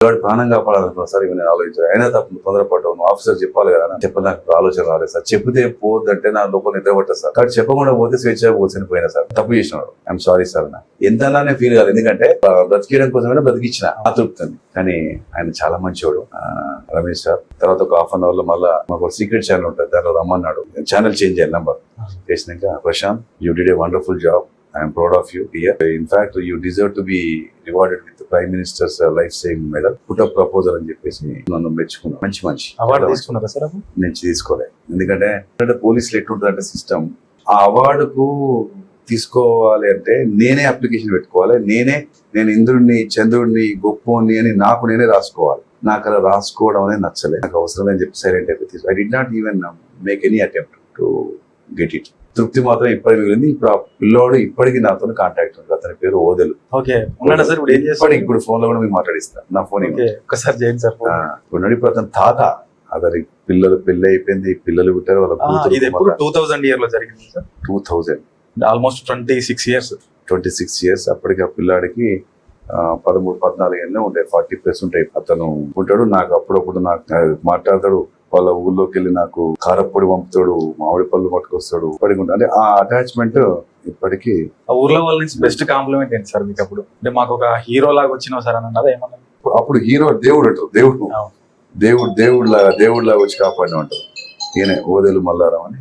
వాడు ప్రాణం కాపాడాలనుకో సార్ ఇవి నేను ఆలోచించాను. అయినా తప్ప తొందరపడ్డావు, నువ్వు ఆఫీసర్ చెప్పాలి కదా చెప్ప, నాకు ఆలోచన రాలేదు సార్. చెప్తే పోద్దంటే నా లోపల నిద్ర పట్టదు సార్. కాబట్టి చెప్పకుండా పోతే స్వేచ్ఛగా పోతే పోయినా సార్, తప్పు చేసినాడు, ఐఎమ్ సారీ సార్ అన్న. ఎంతనా నేను ఫీల్ కాదు, ఎందుకంటే బ్రతికేయడం కోసమైనా బ్రతికిచ్చిన ఆతృప్తుంది. కానీ ఆయన చాలా మంచివాడు రమేష్ సార్. తర్వాత ఒక హాఫ్ అన్ అవర్ లో మళ్ళీ మాకు సీక్రెట్ ఛానల్ ఉంటుంది, దాంట్లో రమ్మన్నాడు. ఛానల్ చేంజ్ చేయాలి నంబర్ చేసినాక, Prashanth you did a wonderful job, I'm proud of you here. In fact you deserve to be rewarded with prime minister's life saving medal, put up proposal అని చెప్పేసి నన్ను మెచ్చుకున్నాను. మంచి award తీసుకున్నారా సార్? నేను తీసుకోలేదు, ఎందుకంటే పోలీసులు ఎట్లుంటుందంటే సిస్టమ్, ఆ అవార్డుకు తీసుకోవాలి అంటే నేనే అప్లికేషన్ పెట్టుకోవాలి, నేను ఇంద్రుడిని చంద్రుడిని గొప్పోని అని నాకు నేనే రాసుకోవాలి. నాకు అలా రాసుకోవడం అనేది నచ్చలేదు, నాకు అవసరం అని చెప్పి సైలెంట్ అయిపోయి I did not even make any attempt to get it. తృప్తి మాత్రం ఇప్పటికి మిగిలింది. ఇప్పుడు ఆ పిల్లోడు ఇప్పటికీ నాతో కాంటాక్ట్ ఉంది, అతని పేరు ఓదెలు. ఇప్పుడు ఫోన్ లో కూడా మీకు మాట్లాడిస్తాను, నా ఫోన్ ఒకసారి చేయండి సార్. ఇప్పుడు అతని తాత, అతని పిల్లలు పెళ్లి అయిపోయింది, పిల్లలు పుట్టారు, వాళ్ళ 2000 ఇయర్ లో జరిగింది సార్. 2000 almost 26 years. అప్పటికి ఆ పిల్లాడికి 13-14 ఏళ్ళు ఉంటాయి, 40+ ఉంటాయి. అతను ఉంటాడు, నాకు అప్పుడప్పుడు నాకు మాట్లాడతాడు, వాళ్ళ ఊళ్ళోకి వెళ్ళి నాకు కారప్పొడి పంపుతాడు, మామిడి పళ్ళు పట్టుకొస్తాడు. ఇప్పటికి అంటే ఆ అటాచ్మెంట్ ఇప్పటికీ. ఆ ఊర్లో వాళ్ళ నుంచి బెస్ట్ కాంప్లిమెంట్ ఏంటి సార్ మీకు అప్పుడు? అంటే మాకు ఒక హీరో లాగా వచ్చినావు సార్ అని అన్నదా ఏమన్నా? అప్పుడు హీరో దేవుడు అంటారు, దేవుడు లాగా వచ్చి కాపాడిన అంటారు. ఈయన ఓదెలు మల్లారావు అని.